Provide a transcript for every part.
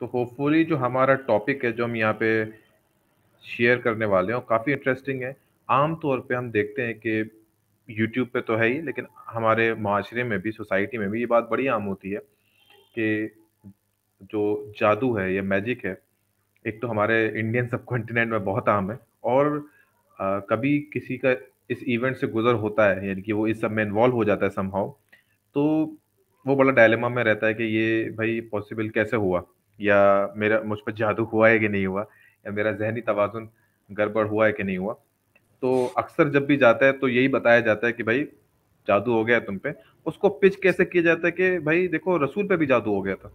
تو ہوپ فلی جو ہمارا ٹاپک ہے جو ہم یہاں پہ شیئر کرنے والے ہیں وہ کافی انٹرسٹنگ ہے. عام طور پہ ہم دیکھتے ہیں کہ یوٹیوب پہ تو ہے ہی، لیکن ہمارے معاشرے میں بھی، سوسائٹی میں بھی یہ بات بڑی عام ہوتی ہے کہ جو جادو ہے یا میجک ہے، ایک تو ہمارے انڈین سب کانٹیننٹ میں بہت عام ہے، اور کبھی کسی کا اس ایونٹ سے گزر ہوتا ہے، یعنی کہ وہ اس سب میں انوالو ہو جاتا ہے سم ہاؤ، تو وہ بڑا ڈائلیما میں رہتا ہے کہ یہ بھائی پاسبل کیسے ہوا، یا میرا مجھ پہ جادو ہوا ہے کہ نہیں ہوا، یا میرا ذہنی توازن گڑبڑ ہوا ہے کہ نہیں ہوا. تو اکثر جب بھی جاتا ہے تو یہی بتایا جاتا ہے کہ بھائی جادو ہو گیا تم پہ. اس کو پچ کیسے کیا جاتا ہے کہ بھائی دیکھو رسول پہ بھی جادو ہو گیا تھا،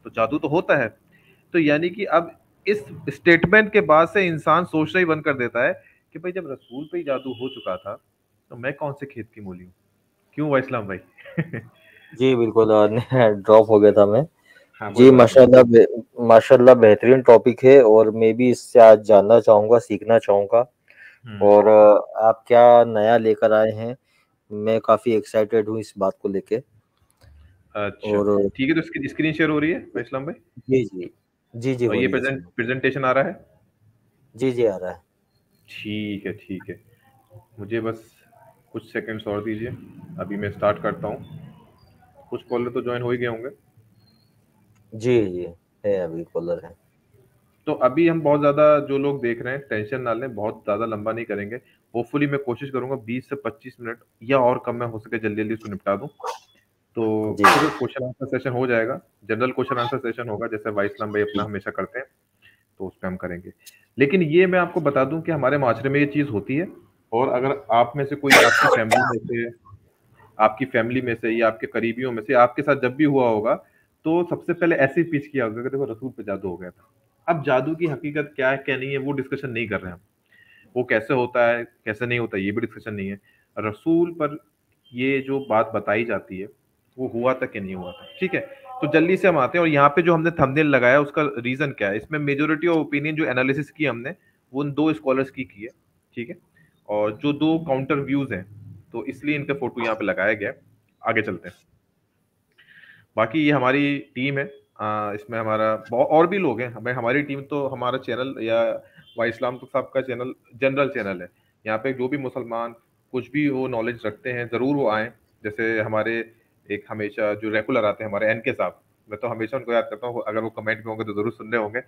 تو جادو تو ہوتا ہے. تو یعنی کہ اب اس اسٹیٹمنٹ کے بعد سے انسان سوچنا ہی بند کر دیتا ہے کہ بھائی جب رسول پہ ہی جادو ہو چکا تھا تو میں کون سے کھیت کی مولی ہوں. کیوں بھائی اسلام بھائی؟ جی بالکل، ڈراپ ہو گیا تھا میں. ہاں کوئی جی بات ماشاء نہیں. اللہ، ماشاء اللہ بہترین ٹاپک ہے، اور میں بھی اس سے آج جاننا چاہوں گا، سیکھنا چاہوں گا. ہوں. اور آپ کیا نیا لے کر آئے ہیں، میں کافی ایکسائٹیڈ ہوں اس بات کو لے کے. اچھا اور ٹھیک ہے، تو اس کی اسکرین شیئر ہو رہی ہے بھائی اسلام بھائی، جی جی جی جی اور ہو یہ رہی ہے سر. پریزنٹیشن آ رہا ہے؟ جی جی آ رہا ہے. ٹھیک ہے ٹھیک ہے، مجھے بس کچھ سیکنڈس اور دیجیے، ابھی میں اسٹارٹ کرتا ہوں. کچھ کالر تو جوائن ہو ہی گئے ہوں گے. جی جی ہے، ابھی کالر ہے. تو ابھی ہم بہت زیادہ جو لوگ دیکھ رہے ہیں ٹینشن نہ لیں، بہت زیادہ لمبا نہیں کریں گے. ہوپ فلی میں کوشش کروں گا 20 سے 25 منٹ یا اور کم میں ہو سکے جلدی جلدی اس کو نپٹا دوں. تو جی پھر کوشچن آنسر سیشن ہو جائے گا، جنرل کوشچن آنسر سیشن ہوگا جیسے وائس اسلام بھائی اپنا ہمیشہ کرتے ہیں، تو اس پہ ہم کریں گے. لیکن یہ میں آپ کو بتا دوں کہ ہمارے معاشرے میں یہ چیز ہوتی ہے، اور اگر آپ میں سے کوئی آپ کی فیملی میں سے یا آپ کے قریبیوں میں سے آپ کے ساتھ جب بھی ہوا ہوگا تو سب سے پہلے ایسے ہی پیچ کیا ہوگا کہ دیکھو رسول پہ جادو ہو گیا تھا. اب جادو کی حقیقت کیا ہے کیا نہیں ہے وہ ڈسکشن نہیں کر رہے ہیں ہم، وہ کیسے ہوتا ہے کیسے نہیں ہوتا یہ بھی ڈسکشن نہیں ہے. رسول پر یہ جو بات بتائی جاتی ہے وہ ہوا تھا کہ نہیں ہوا تھا. ٹھیک ہے، تو جلدی سے ہم آتے ہیں. اور یہاں پہ جو ہم نے تھمبنیل لگایا اس کا ریزن کیا ہے، اس میں میجورٹی آف اوپینین جو انالیسس کی ہم نے وہ ان 2 اسکالرس کی ہے. ٹھیک ہے، اور جو 2 کاؤنٹر ویوز ہیں تو اس لیے ان کا فوٹو یہاں پہ لگایا گیا. آگے چلتے ہیں. باقی یہ ہماری ٹیم ہے، اس میں ہمارا اور بھی لوگ ہیں. ہماری ٹیم تو ہمارا چینل یا وائی اسلام تو صاحب کا چینل جنرل چینل ہے. یہاں پہ جو بھی مسلمان کچھ بھی وہ نالج رکھتے ہیں ضرور وہ آئیں. جیسے ہمارے ایک ہمیشہ جو ریگولر آتے ہیں ہمارے این کے صاحب، میں تو ہمیشہ ان کو یاد کرتا ہوں، اگر وہ کمنٹ میں ہوں گے تو ضرور سن رہے ہوں گے.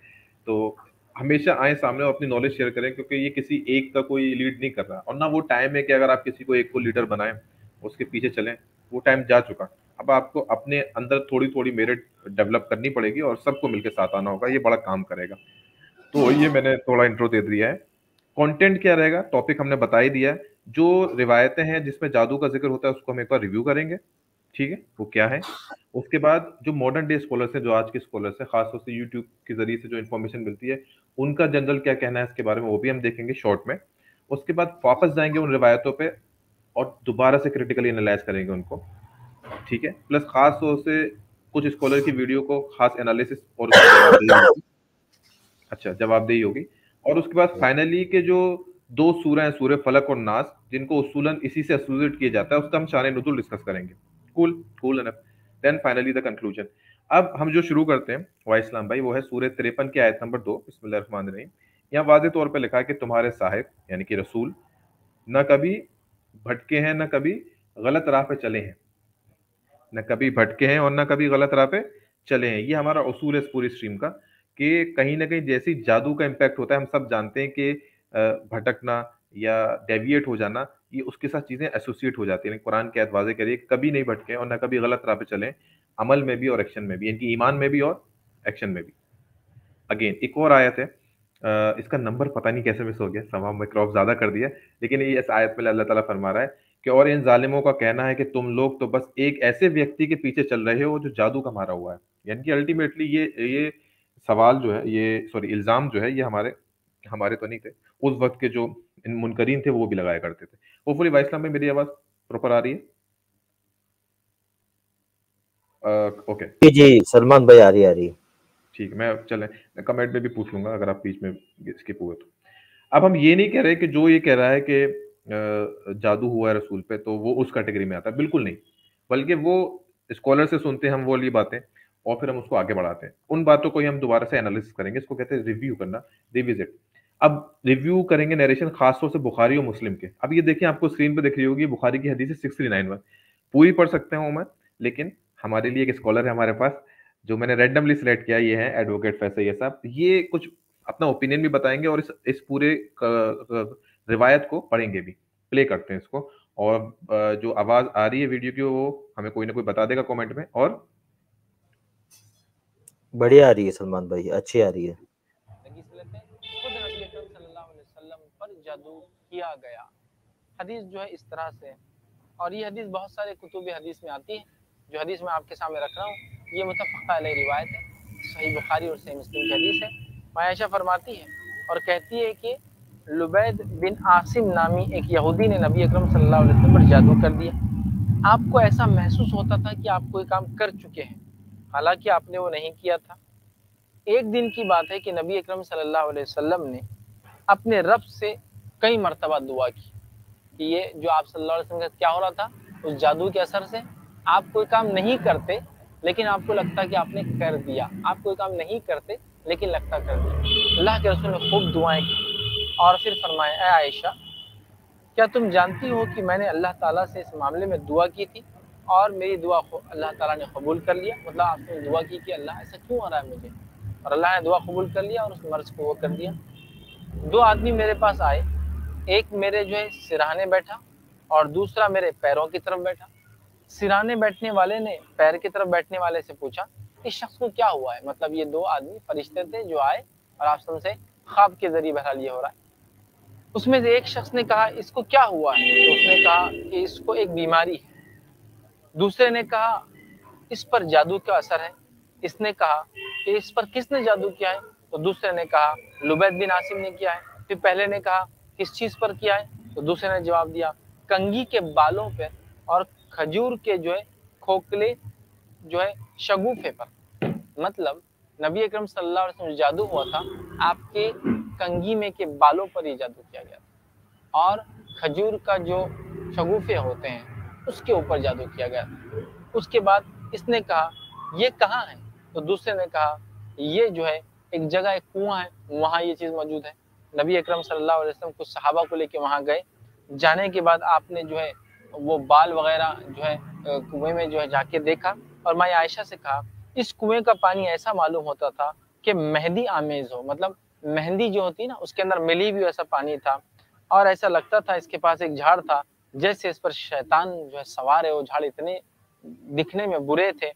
تو ہمیشہ آئیں سامنے اور اپنی نالج شیئر کریں، کیونکہ یہ کسی ایک کا کوئی لیڈ نہیں کر رہا، اور نہ وہ ٹائم ہے کہ اگر آپ کسی کو ایک کو لیڈر بنائیں اس کے پیچھے چلیں. وہ ٹائم جا چکا. اب آپ کو اپنے اندر تھوڑی تھوڑی میرٹ ڈیولپ کرنی پڑے گی اور سب کو مل کے ساتھ آنا ہوگا، یہ بڑا کام کرے گا. تو یہ میں نے تھوڑا انٹرو دے دیا ہے. کنٹینٹ کیا رہے گا، ٹاپک ہم نے بتا ہی دیا ہے. جو روایتیں ہیں جس میں جادو کا ذکر ہوتا ہے اس کو ہم ایک بار ریویو کریں گے. ٹھیک ہے، وہ کیا ہے. اس کے بعد جو ماڈرن ڈے اسکالرس ہیں، جو آج کے اسکالرس ہیں، خاص طور سے یوٹیوب کے ذریعے سے جو انفارمیشن ملتی ہے ان کا جنرل کیا کہنا ہے اس کے بارے میں وہ بھی ہم دیکھیں گے شارٹ میں. اس کے بعد واپس جائیں گے ان روایتوں پہ اور دوبارہ سے کریٹیکلی انالائز کریں گے ان کو. ٹھیک ہے، پلس خاص طور سے کچھ اسکالر کی ویڈیو کو خاص انالیسس اور اس کی جواب دہی ہوگی. اچھا جواب دہی ہوگی. اور اس کے بعد فائنلی کے جو 2 سورہ ہیں، سورہ فلق اور ناس، جن کو اصولاً اسی سے ایسوسیٹ کیا جاتا ہے، اس کا ہم شان نزول ڈسکس کریں گے. کول انف. Then finally the conclusion. اب ہم جو شروع کرتے ہیں وائی اسلام بھائی وہ ہے سورہ 53 کی آیت نمبر 2. بسم اللہ الرحمن الرحیم. یہاں واضح طور پہ لکھا ہے کہ تمہارے صاحب یعنی کہ رسول نہ کبھی بھٹکے ہیں نہ کبھی غلط راہ پہ چلے ہیں. نہ کبھی بھٹکے ہیں اور نہ کبھی غلط راہ پہ چلے ہیں. یہ ہمارا اصول ہے اس پوری اسٹریم کا کہ کہیں نہ کہیں جیسی جادو کا امپیکٹ ہوتا ہے، ہم سب جانتے ہیں کہ بھٹکنا یا ڈیویٹ ہو جانا یہ اس کے ساتھ چیزیں ایسوسیٹ ہو جاتی ہیں. قرآن کی آیت واضح کریے کبھی نہیں بھٹکے اور نہ کبھی غلط راہ پہ چلیں، عمل میں بھی اور ایکشن میں بھی، یعنی کہ ایمان میں بھی اور ایکشن میں بھی. اگین ایک اور آیت ہے، اس کا نمبر پتہ نہیں کیسے مس ہو گیا، سما میں کراپ زیادہ کر دیا، لیکن یہ اس آیت میں اللہ تعالیٰ فرما رہا ہے کہ اور ان ظالموں کا کہنا ہے کہ تم لوگ تو بس ایک ایسے ویکتی کے پیچھے چل رہے ہو جو جادو کا مارا ہوا ہے. یعنی کہ الٹیمیٹلی یہ سوال جو ہے، یہ سوری الزام جو ہے، یہ ہمارے تو نہیں تھے، اس وقت کے جو منکرین تھے وہ بھی لگایا کرتے تھے. وہ پوری وائس میں میری آواز پراپر آ رہی ہے؟ اوکے جی جی سلمان بھائی آ رہی. ٹھیک ہے، میں کمنٹ میں بھی پوچھ لوں گا اگر آپ بیچ میں اسکپ ہوئے تو. اب ہم یہ نہیں کہہ رہے کہ جو یہ کہہ رہا ہے کہ جادو ہوا ہے رسول پہ تو وہ اس کیٹیگری میں آتا ہے، بالکل نہیں. بلکہ وہ اسکالر سے سنتے ہیں ہم وہ والی باتیں، اور پھر ہم اس کو آگے بڑھاتے ہیں. ان باتوں کو ہی ہم دوبارہ سے انالیسس کریں گے. اس کو کہتے ہیں ریویو کرنا, ریویزٹ. اب ریویو کریں گے نیریشن خاص طور سے بخاری اور مسلم کے. اب یہ دیکھیں, آپ کو اسکرین پہ دکھ رہی ہوگی, بخاری کی حدیث ہے 639 میں. پوری پڑھ سکتے ہوں میں, لیکن ہمارے لیے ایک اسکالر ہے ہمارے پاس جو میں نے رینڈملی سلیکٹ کیا, یہ ہے ایڈوکیٹ فیصل یہ صاحب. یہ کچھ اپنا اوپینین بھی بتائیں گے اور اس پورے روایت کو پڑھیں گے بھی. پلے کرتے ہیں اس کو, اور جو آواز آ رہی ہے ویڈیو کی وہ ہمیں کوئی نہ کوئی بتا دے گا کامنٹ میں. اور بڑھیا آ رہی ہے سلمان بھائی, اچھی آ رہی ہے. خود نبی اکرم صلی اللہ علیہ وسلم پر جادو کیا گیا. حدیث جو ہے اس طرح سے, اور یہ حدیث بہت سارے کتب حدیث میں آتی ہے. جو حدیث میں آپ کے سامنے رکھ رہا ہوں یہ متفق علیہ روایت ہے, صحیح بخاری اور صحیح مسلم کی حدیث ہے. عائشہ فرماتی ہے اور کہتی ہے کہ لبید بن عاصم نامی ایک یہودی نے نبی اکرم صلی اللہ علیہ وسلم پر جادو کر دیا. آپ کو ایسا محسوس ہوتا تھا کہ آپ کوئی کام کر چکے ہیں, حالانکہ آپ نے وہ نہیں کیا تھا. ایک دن کی بات ہے کہ نبی اکرم صلی اللہ علیہ وسلم نے اپنے رب سے کئی مرتبہ دعا کی کہ یہ جو آپ صلی اللہ علیہ وسلم کا کیا ہو رہا تھا, اس جادو کے اثر سے آپ کوئی کام نہیں کرتے لیکن آپ کو لگتا کہ آپ نے کر دیا. آپ کوئی کام نہیں کرتے لیکن لگتا کر دیا. اللہ کے رسول نے خوب دعائیں کی اور پھر فرمایا, اے عائشہ کیا تم جانتی ہو کہ میں نے اللہ تعالیٰ سے اس معاملے میں دعا کی تھی اور میری دعا اللہ تعالیٰ نے قبول کر لیا. مطلب آپ نے دعا کی کہ اللہ ایسا کیوں ہو رہا ہے مجھے, اور اللہ نے دعا قبول کر لیا اور اس مرض کو وہ کر دیا. 2 آدمی میرے پاس آئے, ایک میرے جو ہے سرہانے بیٹھا اور دوسرا میرے پیروں کی طرف بیٹھا. سرہانے بیٹھنے والے نے پیر کی طرف بیٹھنے والے سے پوچھا اس شخص کو کیا ہوا ہے. مطلب یہ 2 آدمی فرشتے تھے جو آئے اور آپ سے خواب کے ذریعے بہرحال یہ ہو رہا ہے. اس میں سے ایک شخص نے کہا اس کو کیا ہوا ہے, تو اس نے کہا کہ اس کو ایک بیماری ہے. دوسرے نے کہا اس پر جادو کا اثر ہے. اس نے کہا کہ اس پر کس نے جادو کیا ہے, تو دوسرے نے کہا لبید بن عاصم نے کیا ہے. پھر پہلے نے کہا کس چیز پر کیا ہے, تو دوسرے نے جواب دیا کنگھی کے بالوں پہ اور کھجور کے جو ہے کھوکھلے جو ہے شگوفے پر. مطلب نبی اکرم صلی اللہ علیہ وسلم جادو ہوا تھا آپ کے کنگھی میں کے بالوں پر ہی جادو کیا گیا تھا, اور کھجور کا جو شگوفے ہوتے ہیں اس کے اوپر جادو کیا گیا تھا. اس کے بعد اس نے کہا یہ کہاں ہے, تو دوسرے نے کہا یہ جو ہے ایک جگہ ایک کنواں ہے وہاں یہ چیز موجود ہے. نبی اکرم صلی اللہ علیہ وسلم کچھ صحابہ کو لے کے وہاں گئے. جانے کے بعد آپ نے جو ہے وہ بال وغیرہ جو ہے کنویں میں جو ہے جا کے دیکھا, اور ماں عائشہ سے کہا اس کنویں کا پانی ایسا معلوم ہوتا تھا کہ مہندی آمیز ہو. مطلب مہندی جو ہوتی نا اس کے اندر ملی بھی ایسا پانی تھا, اور ایسا لگتا تھا اس کے پاس ایک جھاڑ تھا جیسے اس پر شیطان جو ہے سوار ہے. وہ جھاڑ اتنے دکھنے میں برے تھے.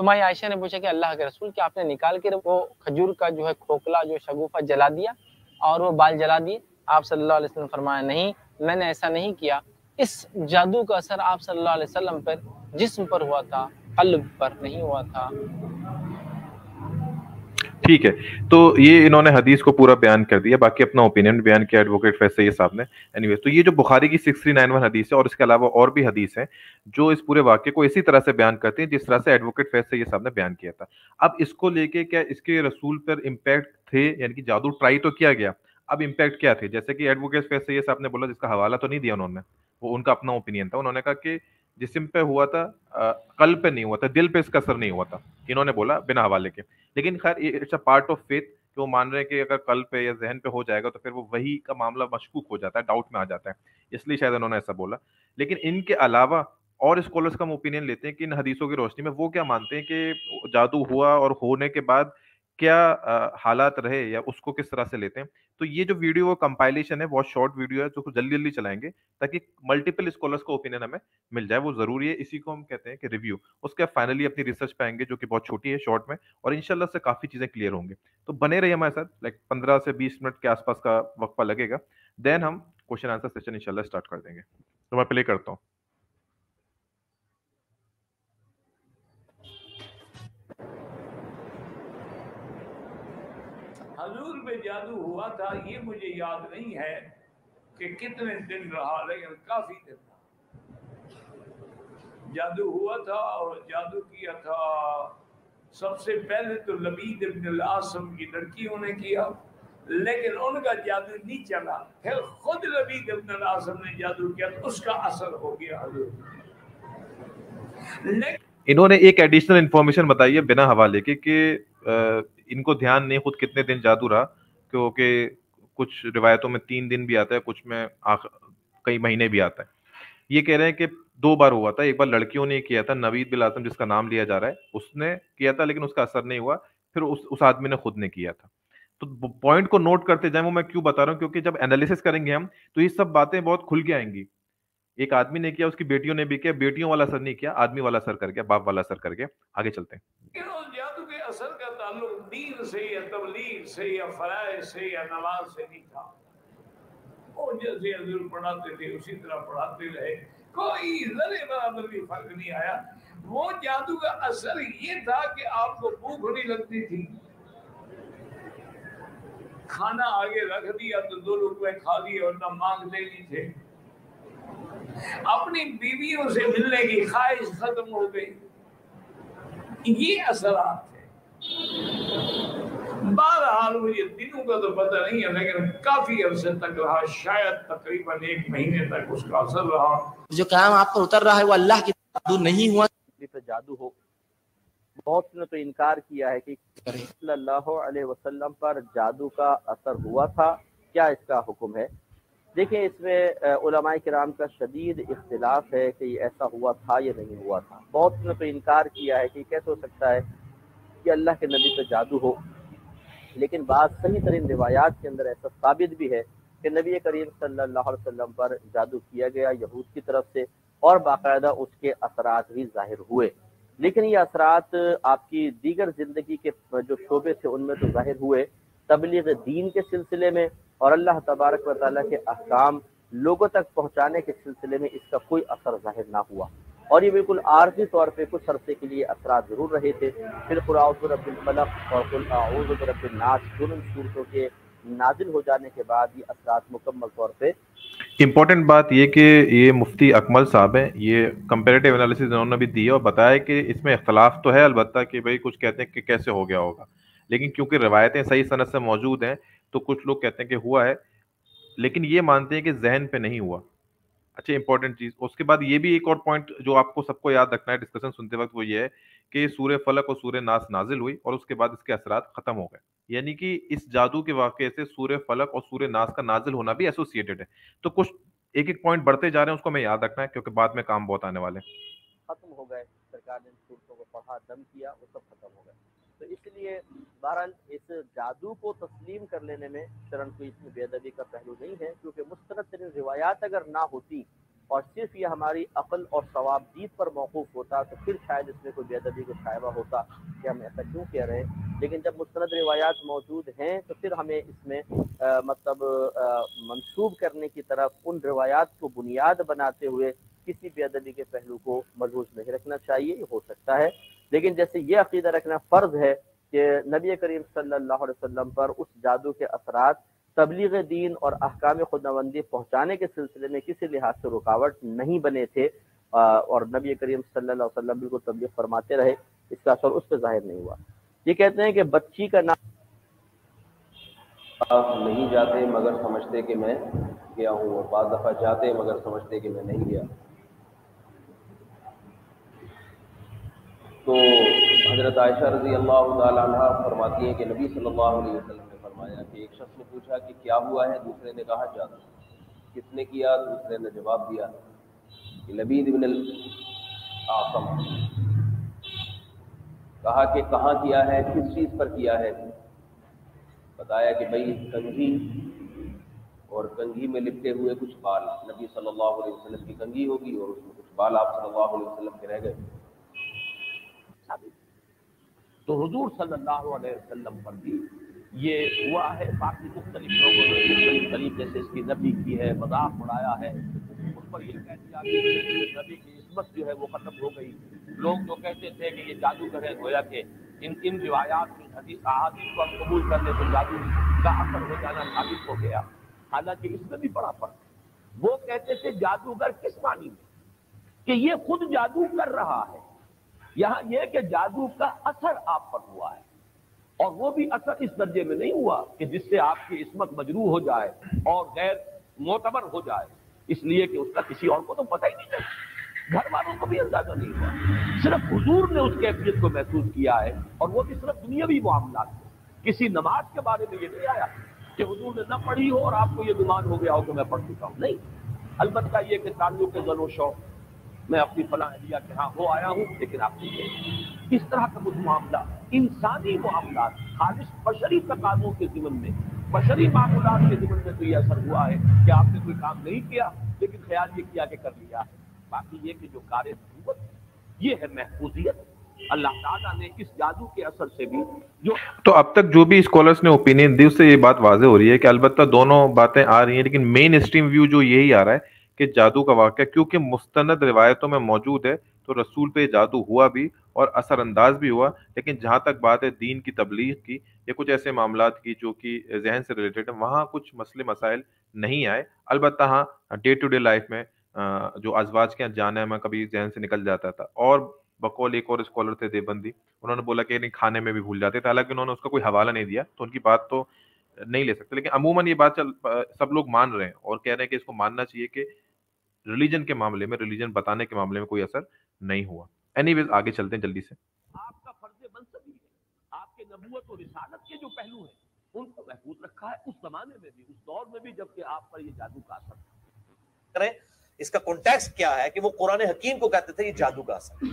تو ماں عائشہ نے پوچھا کہ اللہ کے رسول کیا آپ نے نکال کے وہ کھجور کا جو ہے کھوکھلا جو شگوفہ جلا دیا اور وہ بال جلا دیے؟ آپ صلی اللہ علیہ وسلم فرمایا نہیں, میں نے ایسا نہیں کیا. اس جادو کا اثر آپ صلی اللہ علیہ وسلم پر جسم پر ہوا تھا, قلب پر نہیں ہوا تھا. ٹھیک ہے, تو یہ انہوں نے حدیث کو پورا بیان کر دیا, باقی اپنا اوپینین بیان کیا ایڈوکیٹ فیصل یہ صاحب نے. اینی ویز, تو یہ جو بخاری کی 6391 حدیث ہے اور اس کے علاوہ اور بھی حدیث ہیں جو اس پورے واقعے کو اسی طرح سے بیان کرتے ہیں جس طرح سے ایڈوکیٹ فیصل یہ صاحب نے بیان کیا تھا. اب اس کو لے کے کیا اس کے رسول پر امپیکٹ تھے, یعنی کہ جادو ٹرائی تو کیا گیا, اب امپیکٹ کیا تھے؟ جیسے کہ ایڈوکیٹ فیصل یہ صاحب نے بولا, جس کا حوالہ تو نہیں دیا انہوں نے, وہ ان کا اپنا اوپینین تھا. انہوں نے کہا کہ جسم پہ ہوا تھا, قلب پہ نہیں ہوا تھا, دل پہ اس کا اثر نہیں ہوا تھا, انہوں نے بولا بنا حوالے کے. لیکن خیر it's a part of faith کہ وہ مان رہے ہیں کہ اگر قلب پہ یا ذہن پہ ہو جائے گا تو پھر وہ وہی کا معاملہ مشکوک ہو جاتا ہے, ڈاؤٹ میں آ جاتا ہے, اس لیے شاید انہوں نے ایسا بولا. لیکن ان کے علاوہ اور اسکالرس کا ہم اوپینین لیتے ہیں کہ ان حدیثوں کی روشنی میں وہ کیا مانتے ہیں کہ جادو ہوا اور ہونے کے بعد کیا حالات رہے یا اس کو کس طرح سے لیتے ہیں. تو یہ جو ویڈیو کمپائلیشن ہے بہت شارٹ ویڈیو ہے جو جلدی جلدی چلائیں گے تاکہ ملٹیپل اسکالرس کا اوپینین ہمیں مل جائے, وہ ضروری ہے. اسی کو ہم کہتے ہیں کہ ریویو. اس کے فائنلی اپنی ریسرچ پہ آئیں گے جو کہ بہت چھوٹی ہے شارٹ میں, اور انشاءاللہ سے کافی چیزیں کلیئر ہوں گے. تو بنے رہیے ہمارے ساتھ, لائک 15 سے 20 منٹ کے آس پاس کا وقفہ لگے گا, دین ہم کوشچن آنسر سیشن انشاءاللہ اسٹارٹ کر دیں گے. تو میں پلے کرتا ہوں. حضور میں جادو ہوا تھا یہ مجھے یاد نہیں ہے کہ کتنے دن رہا, لیکن کافی دن رہا. جادو ہوا تھا اور جادو کیا تھا سب سے پہلے تو لبید ابن العاصم کی لڑکیوں نے کیا, لیکن ان کا جادو نہیں چلا. پھر خود لبید ابن العاصم نے جادو کیا تو اس کا اثر ہو گیا حضور. انہوں نے ایک ایڈیشنل انفارمیشن بتائی ہے بنا حوالے کے کہ ان کو دھیان نہیں خود کتنے دن جادو رہا، کیونکہ کچھ روایتوں میں 3 دن بھی آتا ہے، کچھ میں کئی مہینے بھی آتا ہے. یہ کہہ رہے ہیں کہ 2 بار ہوا تھا. ایک بار لڑکیوں نے کیا تھا، نوید بن اعظم جس کا نام لیا جا رہا ہے اس نے کیا تھا، لیکن اس کا اثر نہیں ہوا. پھر اس آدمی نے خود نے کیا تھا. تو پوائنٹ کو نوٹ کرتے جائیں، وہ میں کیوں بتا رہا ہوں کیونکہ جب انالیسس کریں گے ہم تو یہ سب باتیں بہت کھل کے آئیں گی. ایک آدمی نے کیا، اس کی بیٹیوں نے بھی کیا، بیٹیوں والا اثر نہیں کیا، آدمی والا اثر کر گیا، باپ والا اثر کر گیا. آگے چلتے ہیں. جادو کے اثر کا تعلق دین سے یا تبلیغ سے یا فرائض سے یا نماز سے نہیں تھا. وہ جیسے حضور پڑھاتے تھے اسی طرح پڑھاتے رہے، کوئی ذرے برابر بھی فرق نہیں آیا. وہ جادو کا اثر یہ تھا کہ آپ کو بھوک نہیں لگتی تھی، کھانا آگے رکھ دیا تو 2 لقمے کھا لیے اور نہ مانگتے نہیں تھے. اپنی بیویوں سے ملنے کی خواہش ختم ہو گئی. یہ اثرات تھے. بہرحال مجھے دنوں کا تو پتہ نہیں ہے، لیکن کافی عرصے تک رہا، شاید تقریباً 1 مہینے تک اس کا اثر رہا. جو کلام آپ پر اتر رہا ہے وہ اللہ کی جادو نہیں ہوا، پہ جادو ہو. بہت نے تو انکار کیا ہے کہ صلی اللہ علیہ وسلم پر جادو کا اثر ہوا تھا، کیا اس کا حکم ہے؟ دیکھیں اس میں علماء کرام کا شدید اختلاف ہے کہ یہ ایسا ہوا تھا یا نہیں ہوا تھا. بہت نے تو انکار کیا ہے کہ کیسے ہو سکتا ہے کہ اللہ کے نبی پہ جادو ہو، لیکن بعض صحیح ترین روایات کے اندر ایسا ثابت بھی ہے کہ نبی کریم صلی اللہ علیہ وسلم پر جادو کیا گیا یہود کی طرف سے، اور باقاعدہ اس کے اثرات بھی ظاہر ہوئے. لیکن یہ اثرات آپ کی دیگر زندگی کے جو شعبے تھے ان میں تو ظاہر ہوئے، تبلیغ دین کے سلسلے میں اور اللہ تبارک و تعالیٰ کے احکام لوگوں تک پہنچانے کے سلسلے میں اس کا کوئی اثر ظاہر نہ ہوا. اور یہ بالکل عارضی طور پہ کچھ عرصے کے لیے اثرات ضرور رہے تھے. پھر قل اعوذ برب الفلق اور قل اعوذ برب الناس دونوں صورتوں کے نازل ہو جانے کے بعد یہ اثرات مکمل طور پہ. امپورٹنٹ بات یہ کہ یہ مفتی اکمل صاحب ہیں، یہ کمپیریٹیو انالیسس انہوں نے بھی دی ہے اور بتایا کہ اس میں اختلاف تو ہے البتہ کہ بھئی کچھ کہتے ہیں کہ کیسے ہو گیا ہوگا، لیکن کیونکہ روایتیں صحیح سند سے موجود ہیں تو کچھ لوگ کہتے ہیں کہ ہوا ہے، لیکن یہ مانتے ہیں کہ ذہن پہ نہیں ہوا. اچھا امپورٹنٹ چیز. اس کے بعد یہ بھی ایک اور پوائنٹ جو آپ کو سب کو یاد رکھنا ہے ڈسکشن سنتے وقت، وہ یہ ہے کہ سورہ فلق اور سورہ ناس نازل ہوئی اور اس کے بعد اس کے اثرات ختم ہو گئے. یعنی کہ اس جادو کے واقعے سے سورہ فلق اور سورہ ناس کا نازل ہونا بھی ایسوسیٹڈ ہے. تو کچھ ایک پوائنٹ بڑھتے جا رہے ہیں، اس کو ہمیں یاد رکھنا ہے کیونکہ بعد میں کام بہت آنے والے ہیں. ختم ہو گئے، سرکار نے ان صورتوں کو پڑھا، دم کیا، وہ سب ختم ہو گئے. تو اس لیے بہرحال اس جادو کو تسلیم کر لینے میں شرن کوئی اس میں بے ادبی کا پہلو نہیں ہے، کیونکہ مستند ترین روایات اگر نہ ہوتی اور صرف یہ ہماری عقل اور ثواب دید پر موقوف ہوتا تو پھر شاید اس میں کوئی بے ادبی کا شائبہ ہوتا کہ ہم ایسا کیوں کہہ رہے ہیں. لیکن جب مستند روایات موجود ہیں تو پھر ہمیں اس میں منسوب کرنے کی طرف ان روایات کو بنیاد بناتے ہوئے کسی بے ادبی کے پہلو کو ملحوظ نہیں رکھنا چاہیے. یہ ہو سکتا ہے، لیکن جیسے یہ عقیدہ رکھنا فرض ہے کہ نبی کریم صلی اللہ علیہ وسلم پر اس جادو کے اثرات تبلیغ دین اور احکام خداوندی پہنچانے کے سلسلے میں کسی لحاظ سے رکاوٹ نہیں بنے تھے، اور نبی کریم صلی اللہ علیہ وسلم بالکل تبلیغ فرماتے رہے، اس کا اثر اس پہ ظاہر نہیں ہوا. یہ کہتے ہیں کہ بچی کا نام نہیں جاتے مگر سمجھتے کہ میں گیا ہوں، اور بعض دفعہ جاتے مگر سمجھتے کہ میں نہیں گیا. تو حضرت عائشہ رضی اللہ تعالیٰ عنہ فرماتی ہیں کہ نبی صلی اللہ علیہ وسلم نے فرمایا کہ ایک شخص نے پوچھا کہ کیا ہوا ہے، دوسرے نے کہا جادو. کس نے کیا؟ دوسرے نے جواب دیا کہ لبید بن الاعصم. کہا کہ کہاں کیا ہے، کس چیز پر کیا ہے؟ بتایا کہ بھئی کنگھی، اور کنگھی میں لپٹے ہوئے کچھ بال. نبی صلی اللہ علیہ وسلم کی کنگھی ہوگی اور اس میں کچھ بال آپ صلی اللہ علیہ وسلم کے رہ گئے. تو حضور صلی اللہ علیہ وسلم پر بھی یہ ہوا ہے. باقی مختلف لوگوں نے مختلف طریقے سے اس کی نفی کی ہے، مذاق اڑایا ہے، اس پر یہ کہہ دیا کہ نبی کی عصمت جو ہے وہ ختم ہو گئی. لوگ جو کہتے تھے کہ یہ جادوگر ہے، گویا کہ ان روایات میں حدیث احادیث کو ہم قبول کر لیں تو جادو کا اثر ہو جانا ثابت ہو گیا. حالانکہ اس میں بھی بڑا فرق ہے. وہ کہتے تھے جادوگر کس معنی میں کہ یہ خود جادو کر رہا ہے، یہاں یہ کہ جادو کا اثر آپ پر ہوا ہے، اور وہ بھی اثر اس درجے میں نہیں ہوا کہ جس سے آپ کی عصمت مجروح ہو جائے اور غیر معتبر ہو جائے، اس لیے کہ اس کا کسی اور کو تو پتہ ہی نہیں چلتا. گھر والوں کو بھی اندازہ نہیں ہوا، صرف حضور نے اس کیفیت کو محسوس کیا ہے، اور وہ بھی صرف دنیاوی معاملات میں۔ کسی نماز کے بارے میں یہ نہیں آیا کہ حضور نے نہ پڑھی ہو اور آپ کو یہ گمان ہو گیا ہو کہ میں پڑھ چکا ہوں، نہیں۔ البتہ یہ کہ تعلق کے ذل و شوق، میں اپنی فلاں اہلیہ کے ہاں ہو آیا ہوں لیکن آپ نہیں، اس طرح کا کچھ معاملہ انسانی معاملات خالص بشری تقاضوں کے ضمن میں، بشری معمولات کے ضمن میں تو یہ اثر ہوا ہے کہ آپ نے کوئی کام نہیں کیا لیکن خیال یہ کیا کہ کر لیا۔ باقی یہ کہ جو کار نبوت یہ ہے محفوظیت، اللہ تعالیٰ نے اس جادو کے اثر سے بھی جو تو اب تک جو بھی اسکالرس نے اوپینین دی اس سے یہ بات واضح ہو رہی ہے کہ البتہ دونوں باتیں آ رہی ہیں، لیکن مین اسٹریم ویو جو یہی آ رہا ہے کہ جادو کا واقعہ کیونکہ مستند روایتوں میں موجود ہے تو رسول پہ جادو ہوا بھی اور اثر انداز بھی ہوا، لیکن جہاں تک بات ہے دین کی تبلیغ کی یا کچھ ایسے معاملات کی جو کہ ذہن سے ریلیٹڈ ہیں، وہاں کچھ مسئلے مسائل نہیں آئے۔ البتہ ہاں ڈے ٹو ڈے لائف میں جو ازواج کے جانا ہے میں کبھی ذہن سے نکل جاتا تھا، اور بقول ایک اور اسکالر تھے دیوبندی، انہوں نے بولا کہ نہیں کھانے میں بھی بھول جاتے تھے، حالانکہ انہوں نے اس کا کوئی حوالہ نہیں دیا تو ان کی بات تو نہیں لے سکتے، لیکن عموماً یہ بات سب لوگ مان رہے ہیں اور کہہ رہے ہیں کہ اس کو ماننا چاہیے کہ ریلیجن کے معاملے میں، ریلیجن بتانے کے معاملے میں کوئی اثر نہیں ہوا۔ اینی ویز آگے چلتے ہیں جلدی سے۔ آپ کا فرض منصبی ہے، آپ کے نبوت اور رسالت کے جو پہلو ہیں ان کو محفوظ رکھا ہے، اس زمانے میں بھی، اس دور میں بھی جبکہ آپ پر یہ جادو کا اثر کریں۔ اس کا کانٹیکسٹ کیا ہے کہ وہ قرآن حکیم کو کہتے تھے یہ جادو کا اثر،